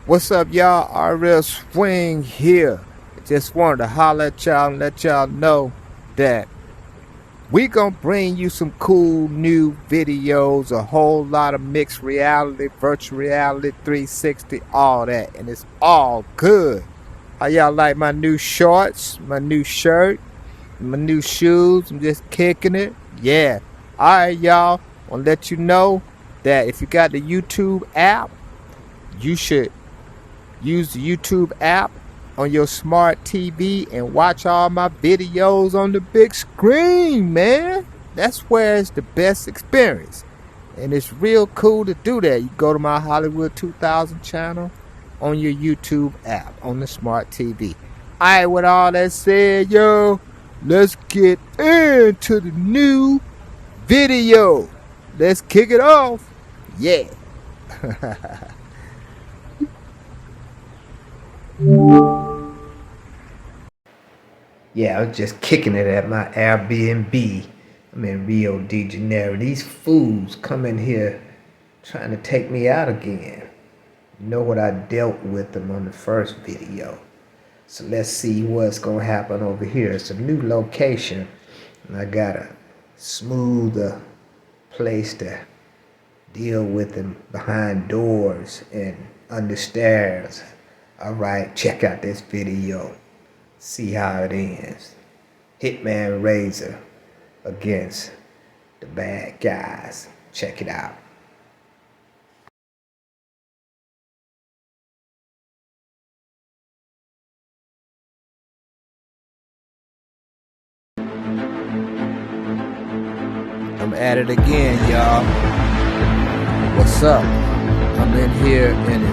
What's up, y'all? RL Swing here. Just wanted to holler at y'all and let y'all know that we gonna bring you some cool new videos, a whole lot of mixed reality, virtual reality, 360, all that, and it's all good. How y'all like my new shorts, my new shirt, my new shoes? I'm just kicking it. Yeah. Alright, y'all. Wanna let you know that if you got the YouTube app, you should use the YouTube app on your smart TV and watch all my videos on the big screen, man. That's where it's the best experience. And it's real cool to do that. You go to my Hollywood2000 channel on your YouTube app on the smart TV. Alright, with all that said, yo, let's get into the new video. Let's kick it off. Yeah. Yeah, I was just kicking it at my Airbnb. I'm in Rio de Janeiro. These fools come in here trying to take me out again. You know what I dealt with them on the first video. So let's see what's gonna happen over here. It's a new location, and I got a smoother place to deal with them behind doors and under stairs. Alright, check out this video. See how it ends. Hitman Razor against the bad guys. Check it out. I'm at it again, y'all. What's up? I'm in here in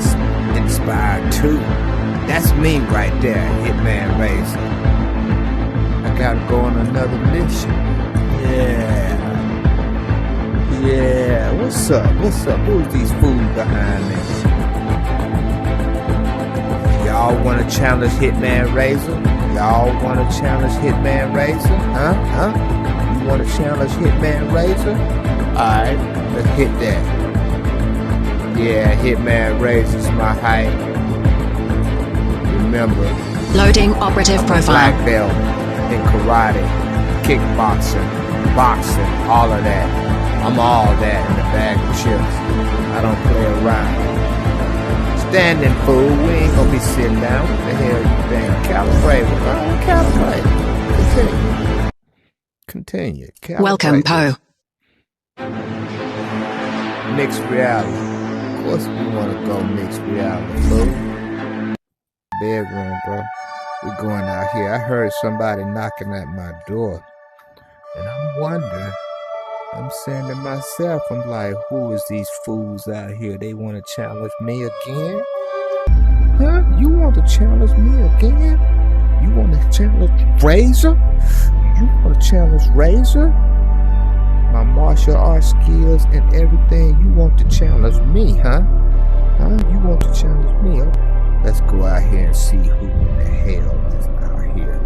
Espire 2. That's me right there, Hitman Razor. I gotta go on another mission. Yeah. What's up? Who's these fools behind me? Y'all wanna challenge Hitman Razor? Y'all wanna challenge Hitman Razor? Huh? You wanna challenge Hitman Razor? Alright, let's hit that. Yeah, Hitman Razor's my height. Remember, loading operative profile. Black belt in karate, kickboxing, boxing, all of that. I'm all that in a bag of chips. I don't play around. Standing fool, we ain't gonna be sitting down. What the hell you think? Calibrate. Continue. Calibrate. Welcome, Poe. Mixed reality. Of course we wanna go mixed reality, fool. Bedroom, bro. We're going out here. I heard somebody knocking at my door, and I'm wondering. I'm saying to myself, I'm like, who is these fools out here? They want to challenge me again? Huh? You want to challenge me again? You want to challenge Razor? You want to challenge Razor? My martial arts skills and everything. You want to challenge me, huh? You want to challenge me? Okay. Let's go out here and see who in the hell is out here.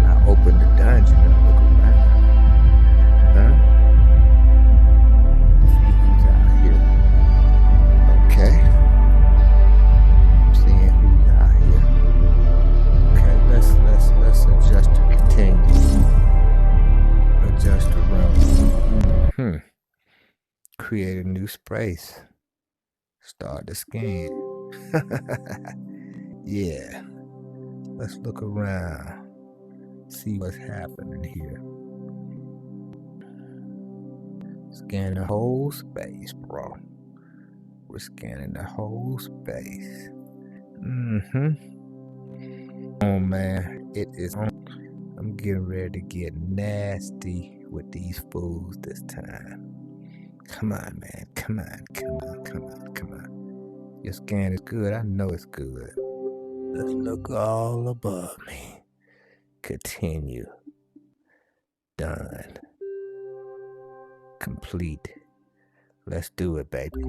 I open the dungeon and look around. See who's out here. Okay. I'm seeing who's out here. Okay, let's adjust to continue. Adjust to room. Create a new space. Start the scan. Yeah. Let's look around. See what's happening here. Scan the whole space, bro. We're scanning the whole space. Oh man, it is on. I'm getting ready to get nasty with these fools this time. Come on, man. Come on. Your scan is good. I know it's good. Let's look all above me. Continue. Done. Complete. Let's do it, baby.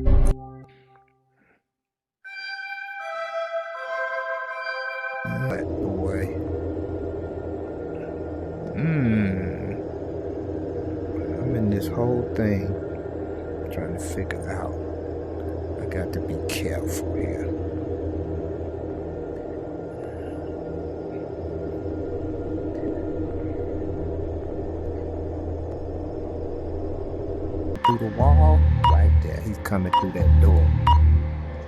What boy? I'm in this whole thing. trying to figure out. I got to be careful here. Through the wall, right there. He's coming through that door.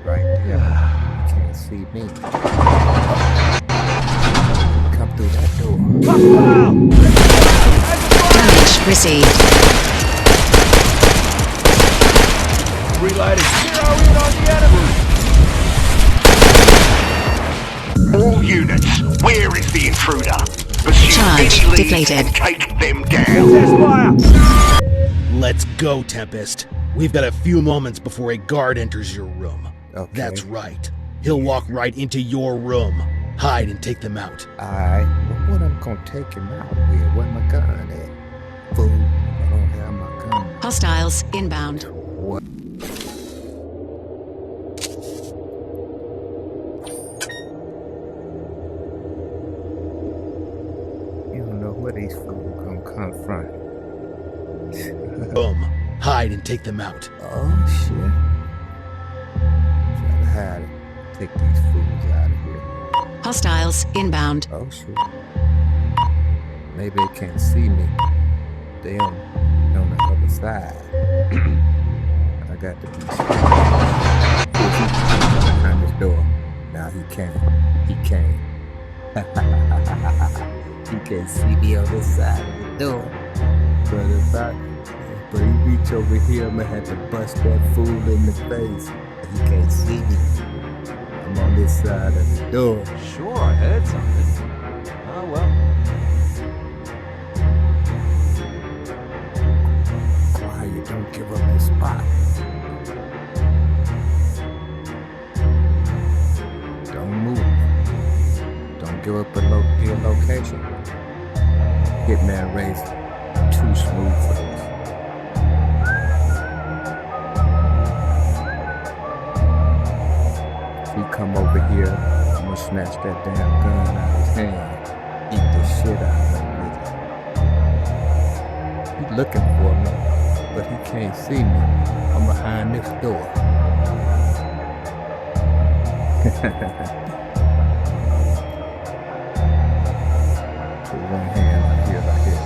Right there. He can't see me. Come through that door. Damage received. Reloading. Zero in on the enemy. All units, where is the intruder? Pursue Charge any leads deflated. and take them down. Espire. Let's go, Tempest. We've got a few moments before a guard enters your room. Okay. That's right. He'll walk right into your room. Hide and take them out. Alright, but what I'm gonna take him out with? Where my gun at? Fool, I don't have my gun. Hostiles inbound. What? You don't know where these fools gonna come from. Boom. Hide and take them out. Oh shit. Try to hide it. Take these fools out of here. Hostiles inbound. Oh shit. Maybe they can't see me. They on the other side. I got to be behind this door. Now he can't. He can't. He can't see me on this side of the door. But he reach over here, I'm gonna have to bust that fool in the face. He can't see me. I'm on this side of the door. Sure, I heard something. Oh well. Quiet, don't give up your spot. Don't move. Don't give up your location. Hitman race too smooth for this. He come over here, I'm gonna snatch that damn gun out of his hand. Eat the shit out of him. He's looking for me, but he can't see me. I'm behind this door. Put one hand right here, right here.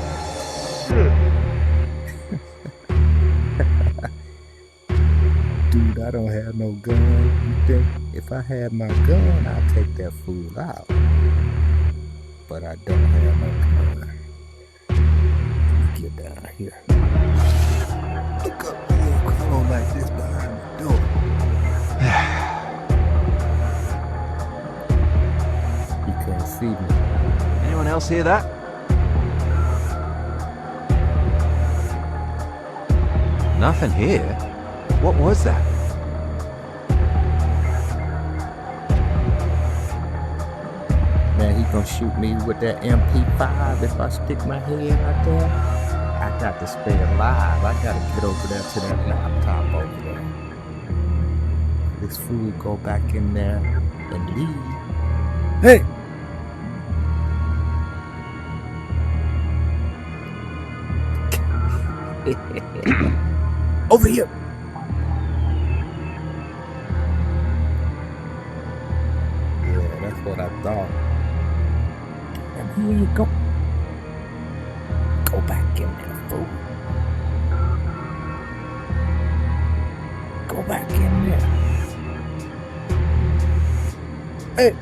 Dude, I don't have no gun. You think if I had my gun, I'd take that fool out. But I don't have no gun. Let me get down here. Look up here, come on like this behind the door. You can't see me. Anyone else hear that? Nothing here. What was that? Man, he gonna shoot me with that MP5 if I stick my head out there. I got to stay alive. I gotta get over there to that laptop over there. This fool go back in there and leave. Hey! Over here! Yeah, that's what I thought. And he ain't go back in there, fool. Go back in there. Hey.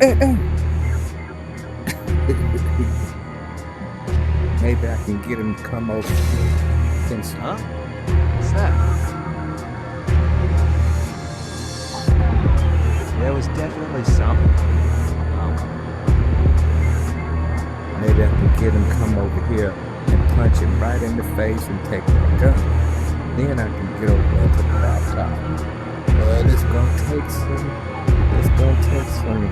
Maybe I can get him to come over here. Huh? What's that? There was definitely something. Maybe I can get him come over here and punch him right in the face and take my gun. Then I can get over there to the laptop. But it's gonna take some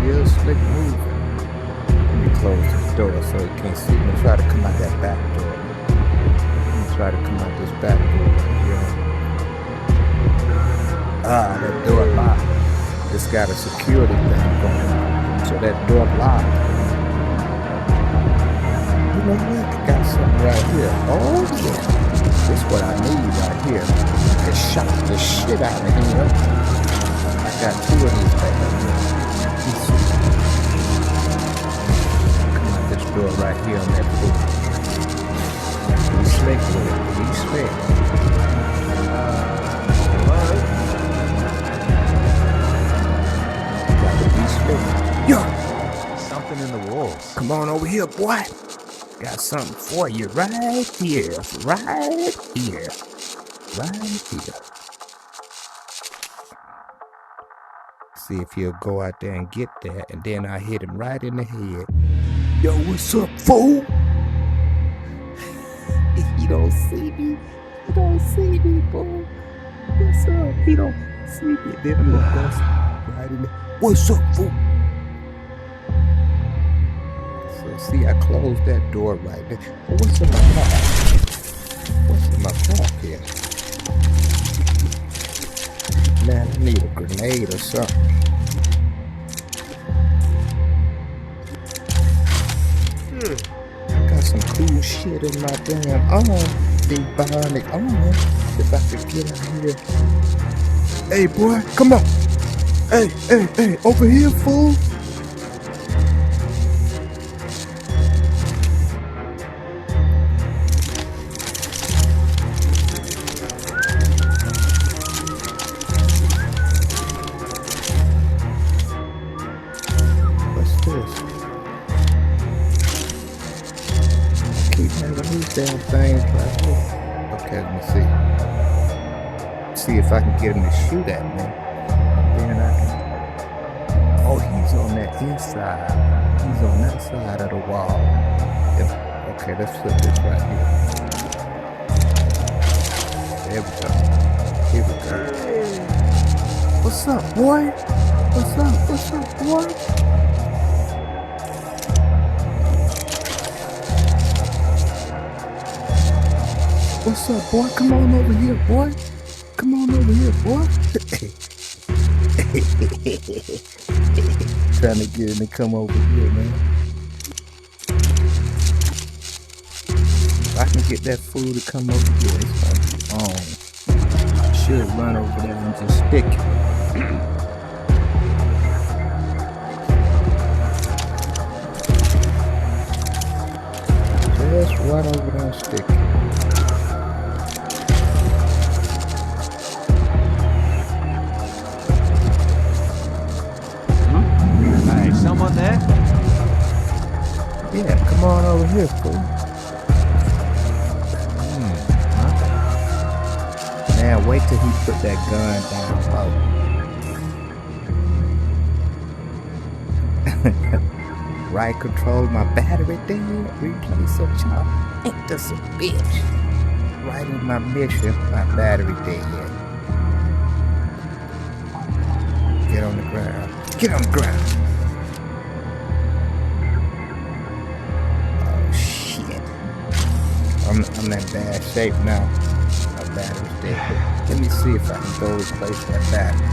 real slick moving. Let me close this door so he can't see me. Try to come out that back door. Try to come out this back door right here. That door locked. It's got a security thing going on. So that door locked. You know what? I got something right here. Oh yeah. This is what I need right here. I shot the shit out of here. I got 2 of these bags. Come out this door right here on that foot. Be slick with it. Be slick. Gotta be slick. Yo! Something in the walls. Come on over here, boy. Got something for you right here. Right here. Right here. See if he'll go out there and get that, and then I hit him right in the head. Yo, what's up, fool? He don't see me. He don't see me, boy. What's up? He don't see me. Then I'm gonna go right in there. What's up, fool? So see, I closed that door right there. Well, what's in my pack? What's in my pack here? Man, I need a grenade or something. I got some cool shit in my damn arm. Big bionic arm. If I could get out here. Hey, boy, come on. Hey, over here, fool. Damn things right here. Okay, let me see. See if I can get him to shoot at me. Then I can. Oh, he's on that inside. He's on that side of the wall. Okay, let's flip this right here. There we go. Here we go. What's up, boy? What's up? What's up, boy? What's up, boy? Come on over here, boy. Come on over here, boy. Trying to get him to come over here, man. If I can get that fool to come over here, it's gonna be on. I should run over there and just stick it. Just run over there and stick it. Someone there? Yeah, come on over here, fool. Man, wait till he put that gun down. Right control my battery thing. Replace a chop. Ain't this a bitch? Right in my mission, my battery dead. Get on the ground. Get on the ground. I'm in bad shape now. My battery's dead. Let me see if I can go replace that battery.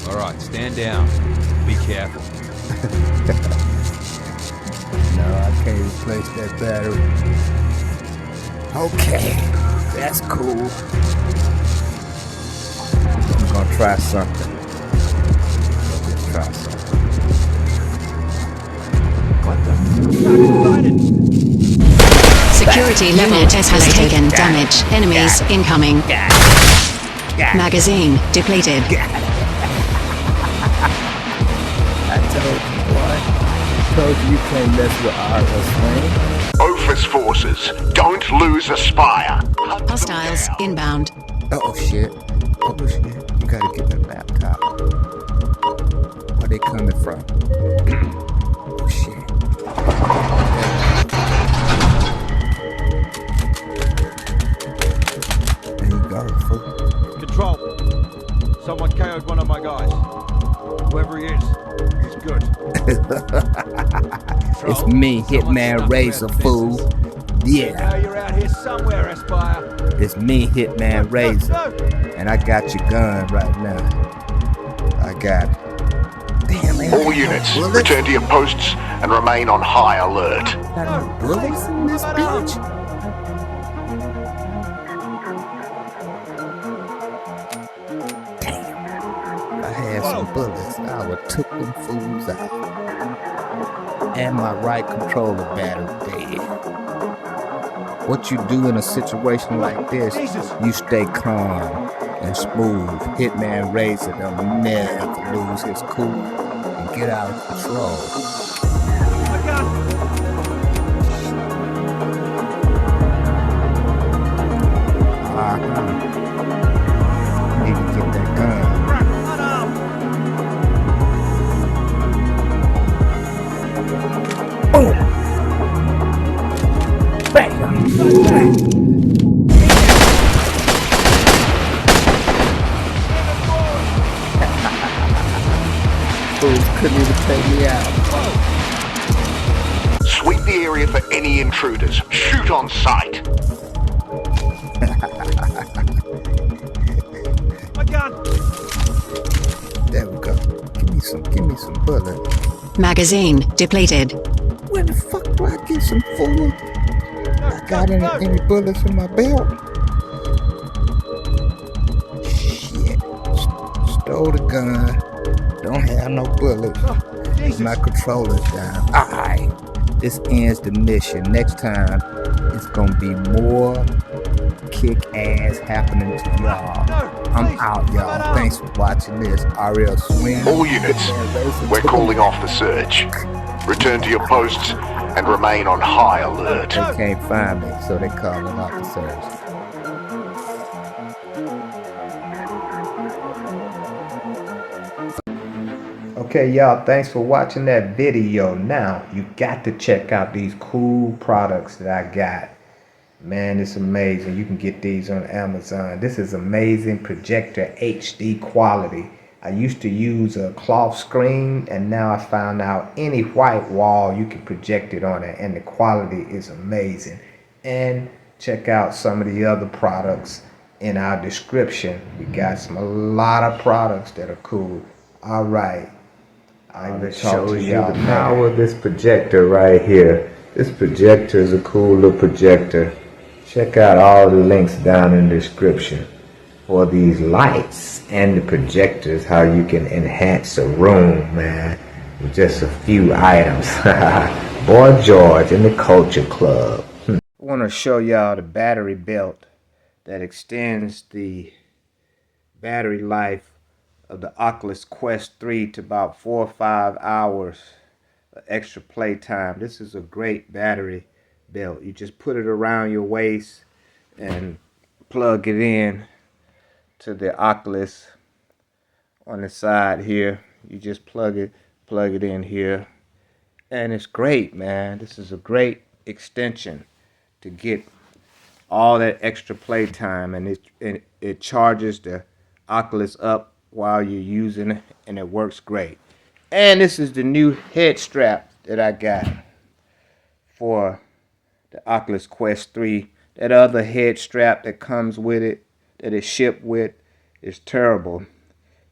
Alright, stand down. Be careful. No, I can't replace that battery. Okay, that's cool. I'm gonna try something. Let's try something. Security level test has taken damage. Enemies incoming. Magazine depleted. I told you, boy. Told you can't mess with RS, man. Office forces, don't lose Espire. Hostiles inbound. Oh shit. Oh shit. You gotta get that laptop. Where they coming from? Oh shit. There you go, fool. Control. Someone KO'd one of my guys. Whoever he is, he's good. It's me, Hitman Razor, fool. Yeah. Now you're out here somewhere, Espire. It's me, Hitman Razor. And I got your gun right now. I got it. Damn, ain't All got units, no bullets. return to your posts and remain on high alert. Got no bullets in this bitch. Damn. If I had some bullets, I would took them fools out. And my right controller battery dead. What you do in a situation like this, you stay calm and smooth. Hitman Razor don't never lose his cool and get out of control. Need to get that gun. Boom! Bam! Fools couldn't even take me out. Sweep the area for any intruders. Shoot on sight. There we go. Give me some bullets. Magazine depleted. Where the fuck do I get some food? I got any bullets in my belt? Shit. Stole the gun. Don't have no bullets. My controller's down. Alright. This ends the mission. Next time, it's gonna be more kick ass happening to y'all. I'm out, y'all. Thanks for watching this. RL Swing. All units, we're calling off the search. Return to your posts and remain on high alert. They can't find me, so they calling off the search. Okay, y'all, thanks for watching that video. Now, you got to check out these cool products that I got. Man, it's amazing. You can get these on Amazon. This is amazing projector HD quality. I used to use a cloth screen, and now I found out any white wall you can project it on it, and the quality is amazing. And check out some of the other products in our description. We got a lot of products that are cool. All right. I will show you the power of this projector right here. This projector is a cool little projector. Check out all the links down in the description for these lights and the projectors, how you can enhance a room, man, with just a few items. Boy George in the Culture Club. I want to show y'all the battery belt that extends the battery life of the Oculus Quest 3 to about 4 or 5 hours of extra play time. This is a great battery belt. You just put it around your waist and plug it in to the Oculus on the side here. You just plug it in here, and it's great, man. This is a great extension to get all that extra play time, and it charges the Oculus up while you're using it, and it works great. And this is the new head strap that I got for the Oculus Quest 3. That other head strap that comes with it, that is shipped with, is terrible.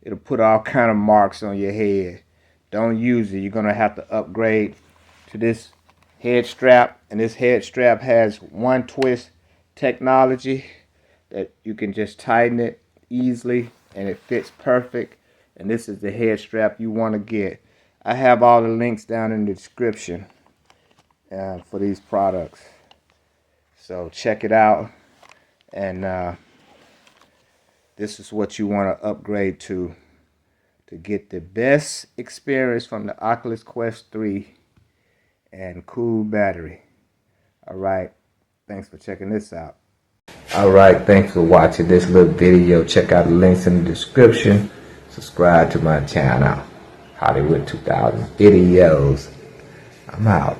It'll put all kind of marks on your head. Don't use it. You're gonna have to upgrade to this head strap, and this head strap has one twist technology that you can just tighten it easily, and it fits perfect. And this is the head strap you want to get. I have all the links down in the description for these products, so check it out. And this is what you want to upgrade to get the best experience from the Oculus Quest 3 and cool battery. All right, thanks for checking this out. All right, thanks for watching this little video. Check out the links in the description. Subscribe to my channel, Hollywood 2000 Videos. I'm out.